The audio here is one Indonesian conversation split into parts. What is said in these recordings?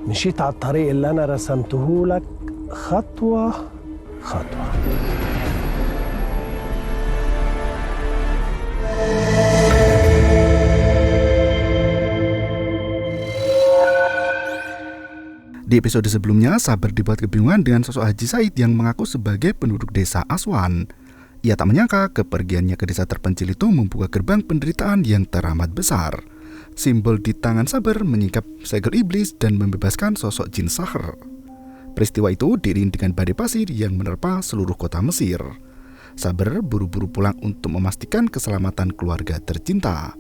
مشيت على الطريق اللي أنا رسمته لك خطوة خطوة. Di episode sebelumnya, Sabar dibuat kebingungan dengan sosok Haji Said yang mengaku sebagai penduduk desa Aswan. Ia tak menyangka kepergiannya ke desa terpencil itu membuka gerbang penderitaan yang teramat besar. Simbol di tangan Sabar menyingkap segel iblis dan membebaskan sosok jin Sahar. Peristiwa itu diiringi dengan badai pasir yang menerpa seluruh kota Mesir. Sabar buru-buru pulang untuk memastikan keselamatan keluarga tercinta.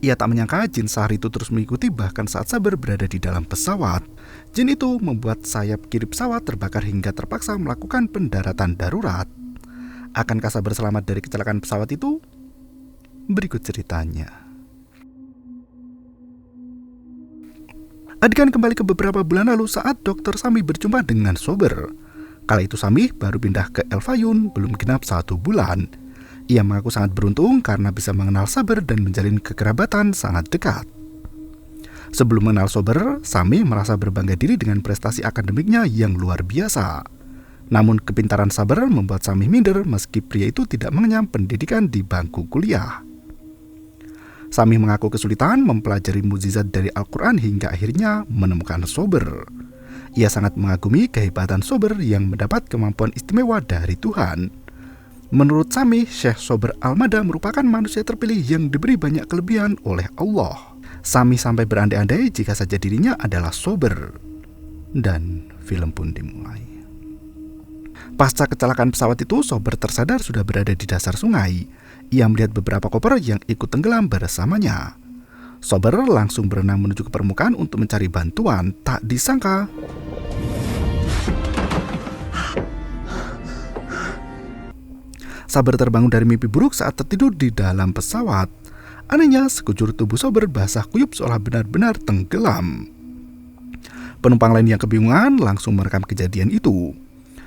Ia tak menyangka jin Sahar itu terus mengikuti bahkan saat Sabar berada di dalam pesawat. Jin itu membuat sayap kiri pesawat terbakar hingga terpaksa melakukan pendaratan darurat. Akankah Sabar selamat dari kecelakaan pesawat itu? Berikut ceritanya. Adegan kembali ke beberapa bulan lalu saat Dr. Sami berjumpa dengan Sober. Kala itu Sami baru pindah ke El Fayum belum genap 1 bulan. Ia mengaku sangat beruntung karena bisa mengenal Sabar dan menjalin kekerabatan sangat dekat. Sebelum mengenal Sober, Sami merasa berbangga diri dengan prestasi akademiknya yang luar biasa. Namun kepintaran Sabar membuat Sami minder meski pria itu tidak mengenyam pendidikan di bangku kuliah. Sami mengaku kesulitan mempelajari mukjizat dari Al-Quran hingga akhirnya menemukan Sober. Ia sangat mengagumi kehebatan Sober yang mendapat kemampuan istimewa dari Tuhan. Menurut Sami, Syekh Sober Al-Mada merupakan manusia terpilih yang diberi banyak kelebihan oleh Allah. Sami sampai berandai-andai jika saja dirinya adalah Sober. Dan film pun dimulai. Pasca kecelakaan pesawat itu, Sober tersadar sudah berada di dasar sungai. Ia melihat beberapa koper yang ikut tenggelam bersamanya. Sober langsung berenang menuju ke permukaan untuk mencari bantuan. Tak disangka Sabar terbangun dari mimpi buruk saat tertidur di dalam pesawat. Anehnya, sekujur tubuh Sober basah kuyup seolah benar-benar tenggelam. Penumpang lain yang kebingungan langsung merekam kejadian itu.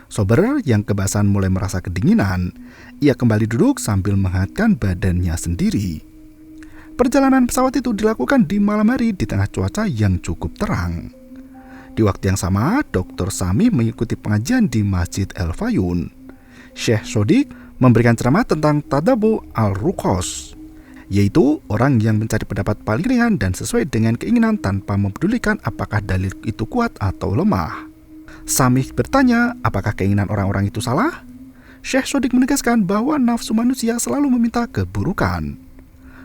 Sober yang kebasahan mulai merasa kedinginan. Ia kembali duduk sambil menghangatkan badannya sendiri. Perjalanan pesawat itu dilakukan di malam hari di tengah cuaca yang cukup terang. Di waktu yang sama, Dr. Sami mengikuti pengajian di Masjid El Fayum. Syekh Sodik memberikan ceramah tentang Tadabu al-Ruqos, yaitu orang yang mencari pendapat paling ringan dan sesuai dengan keinginan tanpa mempedulikan apakah dalil itu kuat atau lemah. Sami bertanya, apakah keinginan orang-orang itu salah? Syekh Sodik menegaskan bahwa nafsu manusia selalu meminta keburukan.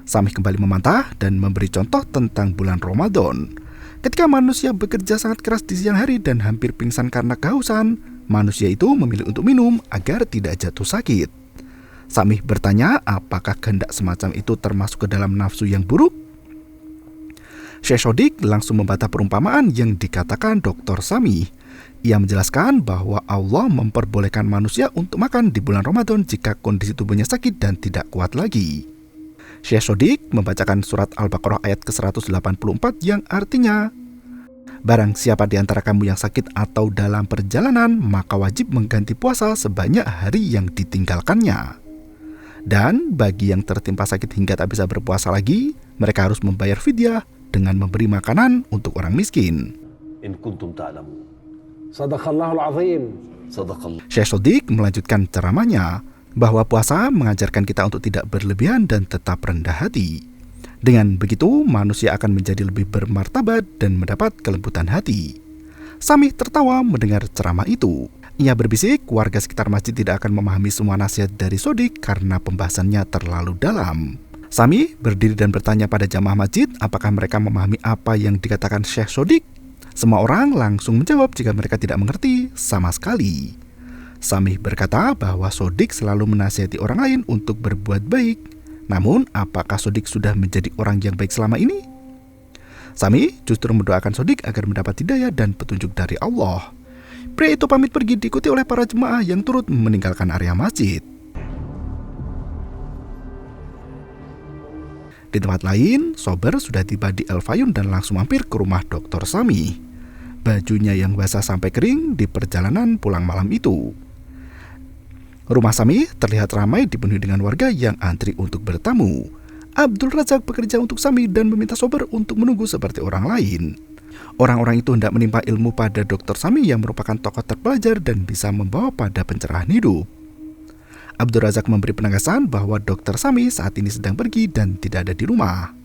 Sami kembali memantah dan memberi contoh tentang bulan Ramadan. Ketika manusia bekerja sangat keras di siang hari dan hampir pingsan karena kehausan, manusia itu memilih untuk minum agar tidak jatuh sakit. Sami bertanya, apakah kehendak semacam itu termasuk ke dalam nafsu yang buruk? Syekh Sodik langsung membantah perumpamaan yang dikatakan Dr. Sami. Ia menjelaskan bahwa Allah memperbolehkan manusia untuk makan di bulan Ramadan jika kondisi tubuhnya sakit dan tidak kuat lagi. Syekh Sodik membacakan surat Al-Baqarah ayat ke-184 yang artinya, barang siapa di antara kamu yang sakit atau dalam perjalanan, maka wajib mengganti puasa sebanyak hari yang ditinggalkannya. Dan bagi yang tertimpa sakit hingga tak bisa berpuasa lagi, mereka harus membayar fidyah dengan memberi makanan untuk orang miskin. In kuntum ta'lamun. Sadaqallahul azim. Sadaqallah. Syekh Sodik melanjutkan ceramahnya bahwa puasa mengajarkan kita untuk tidak berlebihan dan tetap rendah hati. Dengan begitu, manusia akan menjadi lebih bermartabat dan mendapat kelembutan hati. Sami tertawa mendengar ceramah itu. Ia berbisik, warga sekitar masjid tidak akan memahami semua nasihat dari Sodik karena pembahasannya terlalu dalam. Sami berdiri dan bertanya pada jamaah masjid apakah mereka memahami apa yang dikatakan Syekh Sodik. Semua orang langsung menjawab jika mereka tidak mengerti sama sekali. Sami berkata bahwa Sodik selalu menasihati orang lain untuk berbuat baik. Namun, apakah Sodik sudah menjadi orang yang baik selama ini? Sami justru mendoakan Sodik agar mendapat hidayah dan petunjuk dari Allah. Pria itu pamit pergi diikuti oleh para jemaah yang turut meninggalkan area masjid. Di tempat lain, Sober sudah tiba di El Fayum dan langsung mampir ke rumah Dr. Sami. Bajunya yang basah sampai kering di perjalanan pulang malam itu. Rumah Sami terlihat ramai dipenuhi dengan warga yang antri untuk bertamu. Abdul Razak bekerja untuk Sami dan meminta Sober untuk menunggu seperti orang lain. Orang-orang itu hendak menimpa ilmu pada Dr. Sami yang merupakan tokoh terpelajar dan bisa membawa pada pencerahan hidup. Abdul Razak memberi penegasan bahwa Dr. Sami saat ini sedang pergi dan tidak ada di rumah.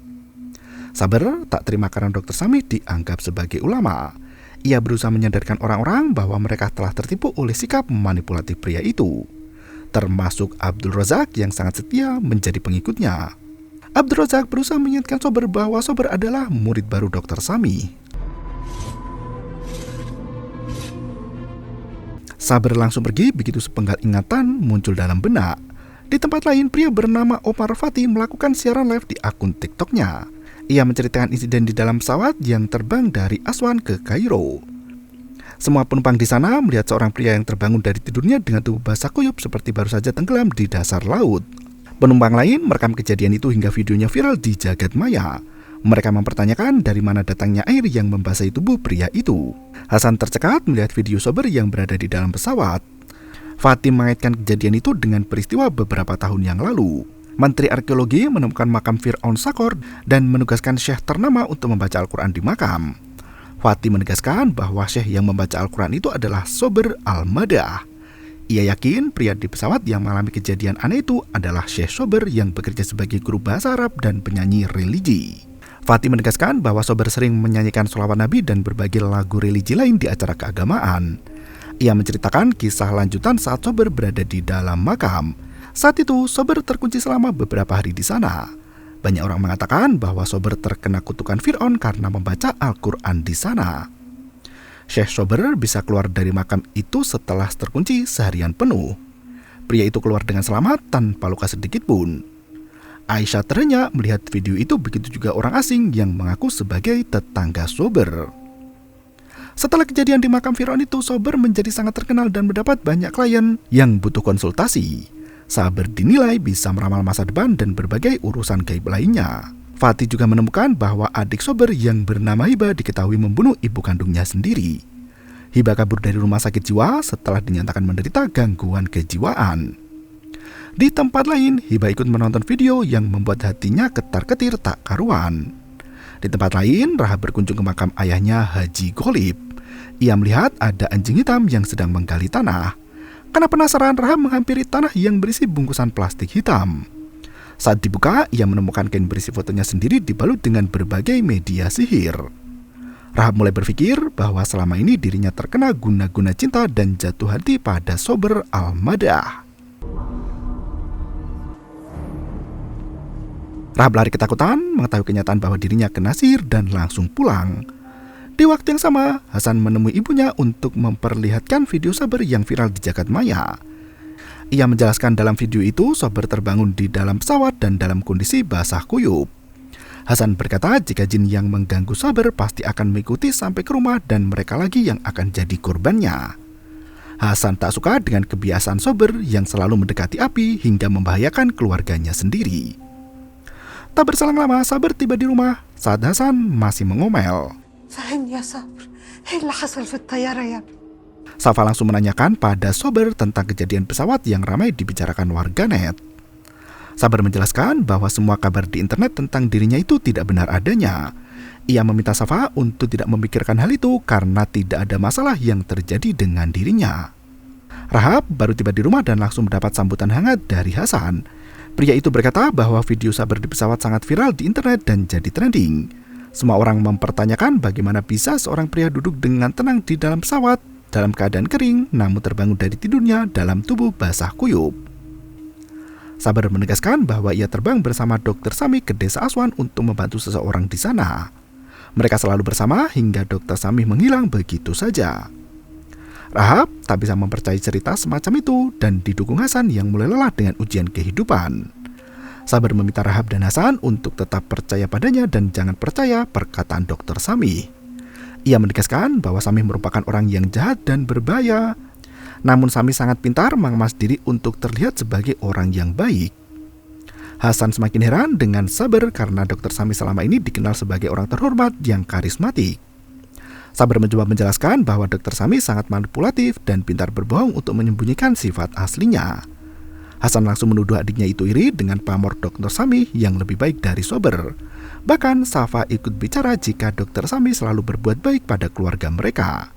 Sabar tak terima karena Dr. Sami dianggap sebagai ulama. Ia berusaha menyadarkan orang-orang bahwa mereka telah tertipu oleh sikap manipulatif pria itu, termasuk Abdul Razak yang sangat setia menjadi pengikutnya. Abdul Razak berusaha mengingatkan Sober bahwa Sober adalah murid baru Dr. Sami. Sabar langsung pergi begitu sepenggal ingatan muncul dalam benak. Di tempat lain, pria bernama Omar Fatih melakukan siaran live di akun TikToknya. Ia menceritakan insiden di dalam pesawat yang terbang dari Aswan ke Kairo. Semua penumpang di sana melihat seorang pria yang terbangun dari tidurnya dengan tubuh basah kuyup seperti baru saja tenggelam di dasar laut. Penumpang lain merekam kejadian itu hingga videonya viral di jagat maya. Mereka mempertanyakan dari mana datangnya air yang membasahi tubuh pria itu. Hasan tercekat melihat video Sober yang berada di dalam pesawat. Fatih mengaitkan kejadian itu dengan peristiwa beberapa tahun yang lalu. Menteri Arkeologi menemukan makam Fir'aun Sakor dan menugaskan syekh ternama untuk membaca Al-Quran di makam. Fatih menegaskan bahwa syekh yang membaca Al-Quran itu adalah Sober Al-Madah. Ia yakin pria di pesawat yang mengalami kejadian aneh itu adalah Syekh Sober yang bekerja sebagai guru bahasa Arab dan penyanyi religi. Fatih menegaskan bahwa Sober sering menyanyikan sholawat Nabi dan berbagai lagu religi lain di acara keagamaan. Ia menceritakan kisah lanjutan saat Sober berada di dalam makam. Saat itu, Sober terkunci selama beberapa hari di sana. Banyak orang mengatakan bahwa Sober terkena kutukan Fir'aun karena membaca Al-Quran di sana. Syekh Sober bisa keluar dari makam itu setelah terkunci seharian penuh. Pria itu keluar dengan selamat tanpa luka sedikit pun. Aisyah ternyata melihat video itu, begitu juga orang asing yang mengaku sebagai tetangga Sober. Setelah kejadian di makam Fir'aun itu, Sober menjadi sangat terkenal dan mendapat banyak klien yang butuh konsultasi. Sabar dinilai bisa meramal masa depan dan berbagai urusan gaib lainnya. Fatih juga menemukan bahwa adik Sober yang bernama Hiba diketahui membunuh ibu kandungnya sendiri. Hiba kabur dari rumah sakit jiwa setelah dinyatakan menderita gangguan kejiwaan. Di tempat lain, Hiba ikut menonton video yang membuat hatinya ketar-ketir tak karuan. Di tempat lain, Rahab berkunjung ke makam ayahnya Haji Golib. Ia melihat ada anjing hitam yang sedang menggali tanah. Karena penasaran, Rahab menghampiri tanah yang berisi bungkusan plastik hitam. Saat dibuka, ia menemukan kain berisi fotonya sendiri dibalut dengan berbagai media sihir. Rahab mulai berpikir bahwa selama ini dirinya terkena guna-guna cinta dan jatuh hati pada Sober Al-Madah. Rahab lari ketakutan, mengetahui kenyataan bahwa dirinya kena sihir dan langsung pulang. Di waktu yang sama, Hasan menemui ibunya untuk memperlihatkan video Sober yang viral di jagat maya. Ia menjelaskan dalam video itu, Sober terbangun di dalam pesawat dan dalam kondisi basah kuyup. Hasan berkata jika jin yang mengganggu Sober pasti akan mengikuti sampai ke rumah dan mereka lagi yang akan jadi korbannya. Hasan tak suka dengan kebiasaan Sober yang selalu mendekati api hingga membahayakan keluarganya sendiri. Tak berselang lama, Sabar tiba di rumah saat Hasan masih mengomel. Safa langsung menanyakan pada Sober tentang kejadian pesawat yang ramai dibicarakan warganet. Sabar menjelaskan bahwa semua kabar di internet tentang dirinya itu tidak benar adanya. Ia meminta Safa untuk tidak memikirkan hal itu karena tidak ada masalah yang terjadi dengan dirinya. Rahab baru tiba di rumah dan langsung mendapat sambutan hangat dari Hasan. Pria itu berkata bahwa video Sabar di pesawat sangat viral di internet dan jadi trending. Semua orang mempertanyakan bagaimana bisa seorang pria duduk dengan tenang di dalam pesawat dalam keadaan kering namun terbangun dari tidurnya dalam tubuh basah kuyup. Sabar menegaskan bahwa ia terbang bersama Dr. Sami ke desa Aswan untuk membantu seseorang di sana. Mereka selalu bersama hingga Dr. Sami menghilang begitu saja. Rahab tak bisa mempercayai cerita semacam itu dan didukung Hasan yang mulai lelah dengan ujian kehidupan. Sabar meminta Rahab dan Hasan untuk tetap percaya padanya dan jangan percaya perkataan Dr. Sami. Ia menegaskan bahwa Sami merupakan orang yang jahat dan berbahaya. Namun Sami sangat pintar mengemas diri untuk terlihat sebagai orang yang baik. Hasan semakin heran dengan Sabar karena Dr. Sami selama ini dikenal sebagai orang terhormat yang karismatik. Sabar mencoba menjelaskan bahwa Dr. Sami sangat manipulatif dan pintar berbohong untuk menyembunyikan sifat aslinya. Hasan langsung menuduh adiknya itu iri dengan pamor Dr. Sami yang lebih baik dari Sober. Bahkan Safa ikut bicara jika Dr. Sami selalu berbuat baik pada keluarga mereka.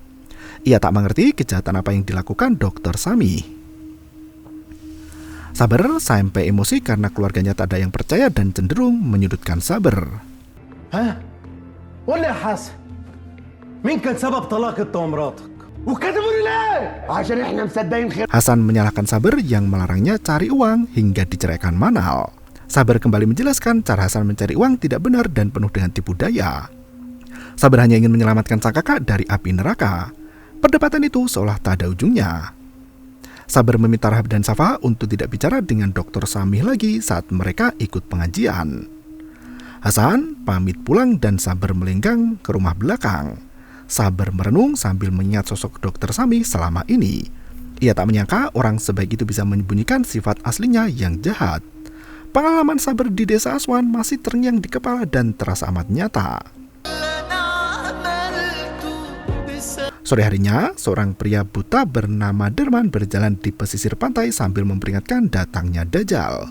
Ia tak mengerti kejahatan apa yang dilakukan Dr. Sami. Saber sampai emosi karena keluarganya tak ada yang percaya dan cenderung menyudutkan Saber. ها ولا حاسن مين كان سبب طلاق انت ومراتك وكتبوا لي ليه عشان احنا مصدقين خير. Hasan menyalahkan Saber yang melarangnya cari uang hingga diceraikan Manal. Saber kembali menjelaskan cara Hasan mencari uang tidak benar dan penuh dengan tipu daya. Saber hanya ingin menyelamatkan sang kakak dari api neraka. Perdebatan itu seolah tak ada ujungnya. Saber meminta Rahab dan Safa untuk tidak bicara dengan Dr. Sami lagi saat mereka ikut pengajian. Hasan pamit pulang dan Saber melenggang ke rumah belakang. Saber merenung sambil mengingat sosok Dr. Sami selama ini. Ia tak menyangka orang sebaik itu bisa menyembunyikan sifat aslinya yang jahat. Pengalaman Saber di desa Aswan masih terngiang di kepala dan terasa amat nyata. Sore harinya, seorang pria buta bernama Derman berjalan di pesisir pantai sambil memperingatkan datangnya Dajjal.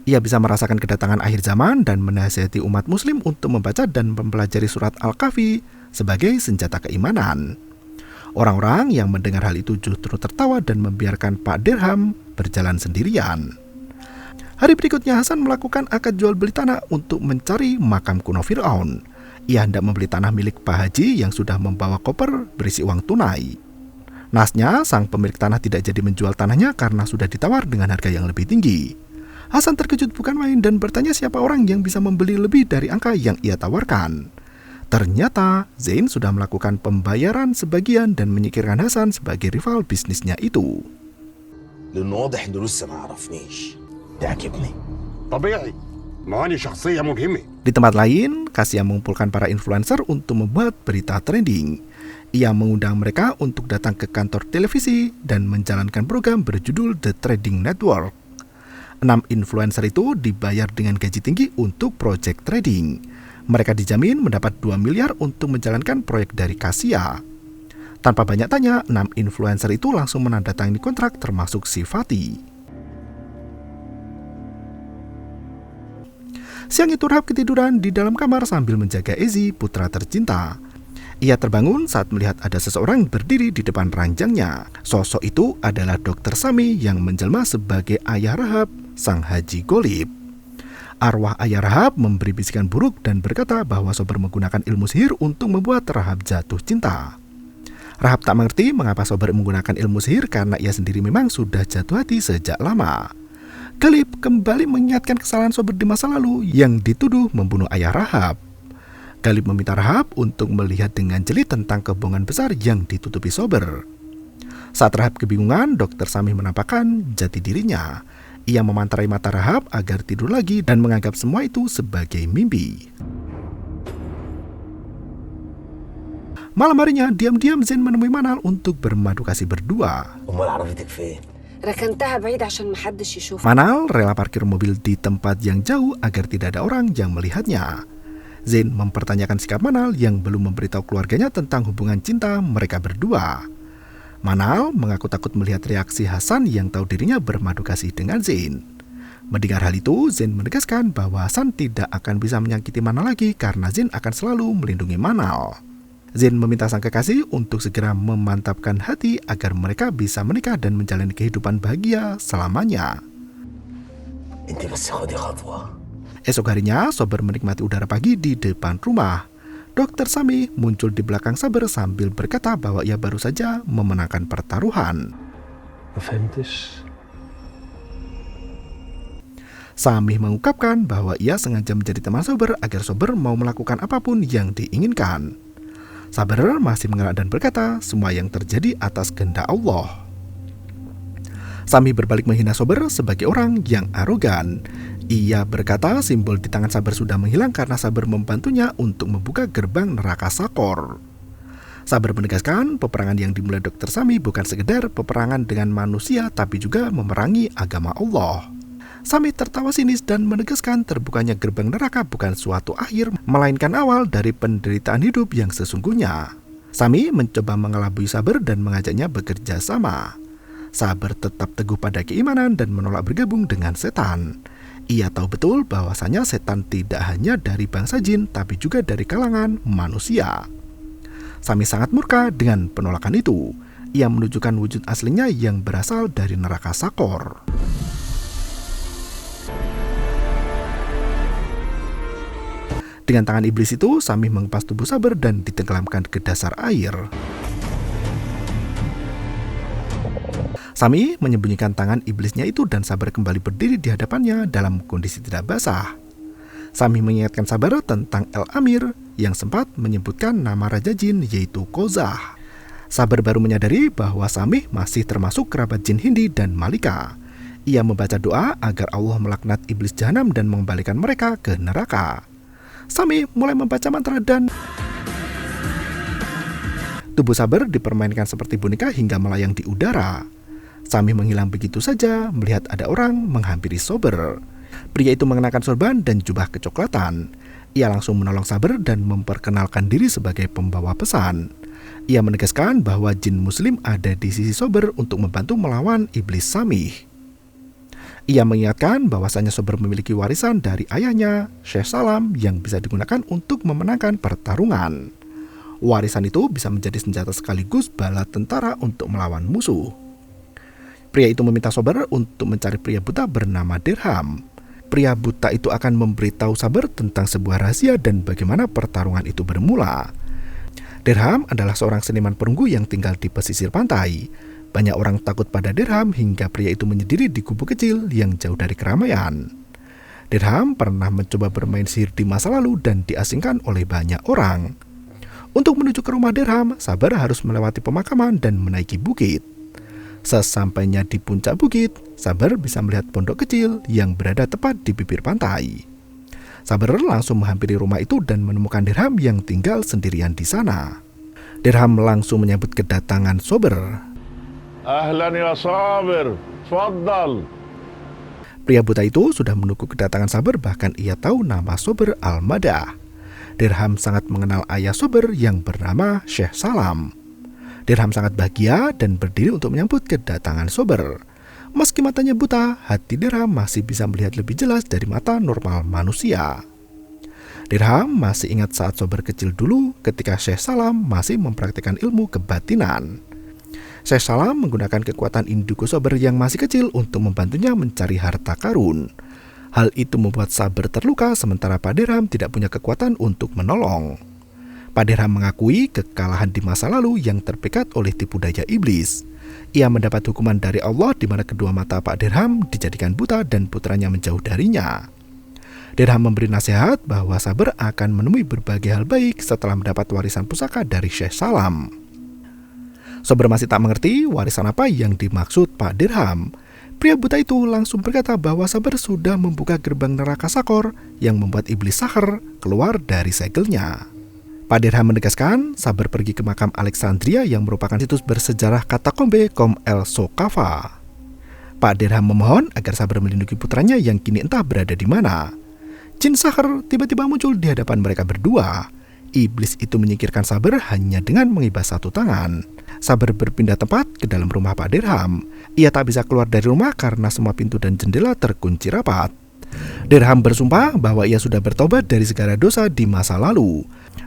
Ia bisa merasakan kedatangan akhir zaman dan menasihati umat muslim untuk membaca dan mempelajari surat Al-Kahfi sebagai senjata keimanan. Orang-orang yang mendengar hal itu justru tertawa dan membiarkan Pak Dirham berjalan sendirian. Hari berikutnya Hasan melakukan akad jual beli tanah untuk mencari makam kuno Fir'aun. Ia hendak membeli tanah milik Pak Haji yang sudah membawa koper berisi uang tunai. Nasnya, sang pemilik tanah tidak jadi menjual tanahnya karena sudah ditawar dengan harga yang lebih tinggi. Hasan terkejut bukan main dan bertanya siapa orang yang bisa membeli lebih dari angka yang ia tawarkan. Ternyata Zain sudah melakukan pembayaran sebagian dan menyingkirkan Hasan sebagai rival bisnisnya itu. لأنه واضح إنه لسه ما عرفنيش. تعجبني. طبيعي. ما أنا شخصية ملهمة. Di tempat lain, Kasia mengumpulkan para influencer untuk membuat berita trending. Ia mengundang mereka untuk datang ke kantor televisi dan menjalankan program berjudul The Trading Network. 6 influencer itu dibayar dengan gaji tinggi untuk proyek trading. Mereka dijamin mendapat 2 miliar untuk menjalankan proyek dari Kasia. Tanpa banyak tanya, 6 influencer itu langsung menandatangani kontrak termasuk si Fatih. Siang itu Rahab ketiduran di dalam kamar sambil menjaga Ezi, putra tercinta. Ia terbangun saat melihat ada seseorang berdiri di depan ranjangnya. Sosok itu adalah Dr. Sami yang menjelma sebagai ayah Rahab, sang haji golib. Arwah ayah Rahab memberi bisikan buruk dan berkata bahwa Sober menggunakan ilmu sihir untuk membuat Rahab jatuh cinta. Rahab tak mengerti mengapa Sober menggunakan ilmu sihir karena ia sendiri memang sudah jatuh hati sejak lama. Golib kembali mengingatkan kesalahan Sober di masa lalu yang dituduh membunuh ayah Rahab. Golib meminta Rahab untuk melihat dengan jeli tentang kebohongan besar yang ditutupi Sober. Saat Rahab kebingungan, Dr. Sami menampakkan jati dirinya. Ia memantarai mata Rahab agar tidur lagi dan menganggap semua itu sebagai mimpi. Malam harinya, diam-diam Zain menemui Manal untuk bermadu kasih berdua. أمال عرفتك فين؟ ركنتها بعيد عشان محدش يشوف. Manal rela parkir mobil di tempat yang jauh agar tidak ada orang yang melihatnya. Zain mempertanyakan sikap Manal yang belum memberitahu keluarganya tentang hubungan cinta mereka berdua. Manal mengaku takut melihat reaksi Hasan yang tahu dirinya bermadu kasih dengan Zain. Mendengar hal itu, Zain menegaskan bahwa Hasan tidak akan bisa menyakiti Manal lagi karena Zain akan selalu melindungi Manal. Zain meminta sang kekasih untuk segera memantapkan hati agar mereka bisa menikah dan menjalani kehidupan bahagia selamanya. أنت بس خدي خطوة. Esok harinya, Sober menikmati udara pagi di depan rumah. Dr. Sami muncul di belakang Saber sambil berkata bahwa ia baru saja memenangkan pertaruhan. ما فهمتش. Sami mengungkapkan bahwa ia sengaja menjadi teman Sober agar Sober mau melakukan apapun yang diinginkan. Saber masih mengelak dan berkata semua yang terjadi atas kehendak Allah. Sami berbalik menghina Sober sebagai orang yang arogan. Ia berkata simbol di tangan Saber sudah menghilang karena Saber membantunya untuk membuka gerbang neraka Sakor. Saber menegaskan peperangan yang dimulai Dr. Sami bukan sekedar peperangan dengan manusia tapi juga memerangi agama Allah. Sami tertawa sinis dan menegaskan terbukanya gerbang neraka bukan suatu akhir, melainkan awal dari penderitaan hidup yang sesungguhnya. Sami mencoba mengelabui Saber dan mengajaknya bekerja sama. Sabar tetap teguh pada keimanan dan menolak bergabung dengan setan. Ia tahu betul bahwasanya setan tidak hanya dari bangsa jin, tapi juga dari kalangan manusia. Sami sangat murka dengan penolakan itu. Ia menunjukkan wujud aslinya yang berasal dari neraka Sakor. Dengan tangan iblis itu, Sami mengepas tubuh Sabar dan ditenggelamkan ke dasar air. Sami menyembunyikan tangan iblisnya itu dan Sabar kembali berdiri di hadapannya dalam kondisi tidak basah. Sami mengingatkan Sabar tentang El Amir yang sempat menyebutkan nama Raja Jin yaitu Kozah. Sabar baru menyadari bahwa Sami masih termasuk kerabat jin Hindi dan Malika. Ia membaca doa agar Allah melaknat iblis jahanam dan mengembalikan mereka ke neraka. Sami mulai membaca mantra dan tubuh Sabar dipermainkan seperti boneka hingga melayang di udara. Sami menghilang begitu saja melihat ada orang menghampiri Sabar. Pria itu mengenakan sorban dan jubah kecoklatan. Ia langsung menolong Sabar dan memperkenalkan diri sebagai pembawa pesan. Ia menegaskan bahwa jin muslim ada di sisi Sabar untuk membantu melawan iblis Sami. Ia mengingatkan bahwasanya Sabar memiliki warisan dari ayahnya, Syekh Salam, yang bisa digunakan untuk memenangkan pertarungan. Warisan itu bisa menjadi senjata sekaligus bala tentara untuk melawan musuh. Pria itu meminta Sabar untuk mencari pria buta bernama Dirham. Pria buta itu akan memberitahu Sabar tentang sebuah rahasia dan bagaimana pertarungan itu bermula. Dirham adalah seorang seniman perunggu yang tinggal di pesisir pantai. Banyak orang takut pada Dirham hingga pria itu menyendiri di gubuk kecil yang jauh dari keramaian. Dirham pernah mencoba bermain sihir di masa lalu dan diasingkan oleh banyak orang. Untuk menuju ke rumah Dirham, Sabar harus melewati pemakaman dan menaiki bukit. Sesampainya di puncak bukit, Sabar bisa melihat pondok kecil yang berada tepat di bibir pantai. Sabar langsung menghampiri rumah itu dan menemukan Dirham yang tinggal sendirian di sana. Dirham langsung menyambut kedatangan Sabar. Ahlan ya Sabar, tfaddal. Pria buta itu sudah menunggu kedatangan Sabar, bahkan ia tahu nama Sabar Al-Madah. Dirham sangat mengenal ayah Sabar yang bernama Syekh Salam. Dirham sangat bahagia dan berdiri untuk menyambut kedatangan Sabar. Meski matanya buta, hati Dirham masih bisa melihat lebih jelas dari mata normal manusia. Dirham masih ingat saat Sabar kecil dulu ketika Syekh Salam masih mempraktikkan ilmu kebatinan. Syekh Salam menggunakan kekuatan indigo Sabar yang masih kecil untuk membantunya mencari harta karun. Hal itu membuat Sabar terluka sementara Pak Dirham tidak punya kekuatan untuk menolong. Pak Dirham mengakui kekalahan di masa lalu yang terpikat oleh tipu daya iblis. Ia mendapat hukuman dari Allah di mana kedua mata Pak Dirham dijadikan buta dan putranya menjauh darinya. Dirham memberi nasihat bahwa Sabar akan menemui berbagai hal baik setelah mendapat warisan pusaka dari Syekh Salam. Sabar masih tak mengerti warisan apa yang dimaksud Pak Dirham. Pria buta itu langsung berkata bahwa Sabar sudah membuka gerbang neraka Sakor yang membuat iblis Sahar keluar dari segelnya. Pak Dirham menegaskan Sabar pergi ke makam Alexandria yang merupakan situs bersejarah katakombe Kom El Sokava. Pak Dirham memohon agar Sabar melindungi putranya yang kini entah berada di mana. Jin Sahar tiba-tiba muncul di hadapan mereka berdua. Iblis itu menyingkirkan Sabar hanya dengan mengibas satu tangan. Sabar berpindah tempat ke dalam rumah Pak Dirham. Ia tak bisa keluar dari rumah karena semua pintu dan jendela terkunci rapat. Dirham bersumpah bahwa ia sudah bertobat dari segala dosa di masa lalu.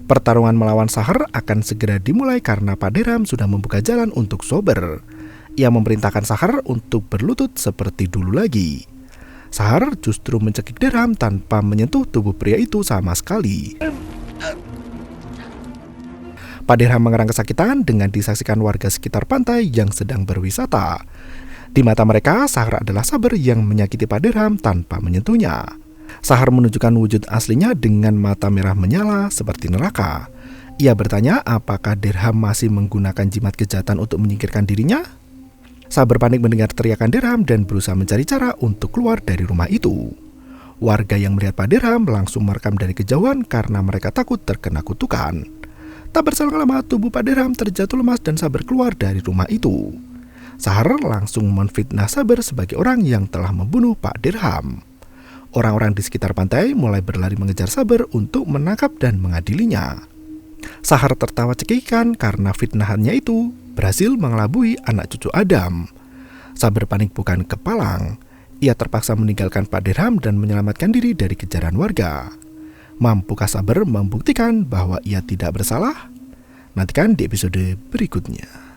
Pertarungan melawan Sahar akan segera dimulai karena Pak Dirham sudah membuka jalan untuk Sabar. Ia memerintahkan Sahar untuk berlutut seperti dulu lagi. Sahar justru mencekik Dirham tanpa menyentuh tubuh pria itu sama sekali. Pak Dirham mengerang kesakitan dengan disaksikan warga sekitar pantai yang sedang berwisata. Di mata mereka, Sahar adalah Sabar yang menyakiti Pak Dirham tanpa menyentuhnya. Sahar menunjukkan wujud aslinya dengan mata merah menyala seperti neraka. Ia bertanya apakah Dirham masih menggunakan jimat kejahatan untuk menyingkirkan dirinya. Sabar panik mendengar teriakan Dirham dan berusaha mencari cara untuk keluar dari rumah itu. Warga yang melihat Pak Dirham langsung merekam dari kejauhan karena mereka takut terkena kutukan. Tak berselang lama tubuh Pak Dirham terjatuh lemas dan Sabar keluar dari rumah itu. Sahar langsung menfitnah Sabar sebagai orang yang telah membunuh Pak Dirham. Orang-orang di sekitar pantai mulai berlari mengejar Sabar untuk menangkap dan mengadilinya. Sahar tertawa cekikikan karena fitnahannya itu berhasil mengelabui anak cucu Adam. Saber panik bukan kepalang. Ia terpaksa meninggalkan Pak Dirham dan menyelamatkan diri dari kejaran warga. Mampukah Saber membuktikan bahwa ia tidak bersalah? Nantikan di episode berikutnya.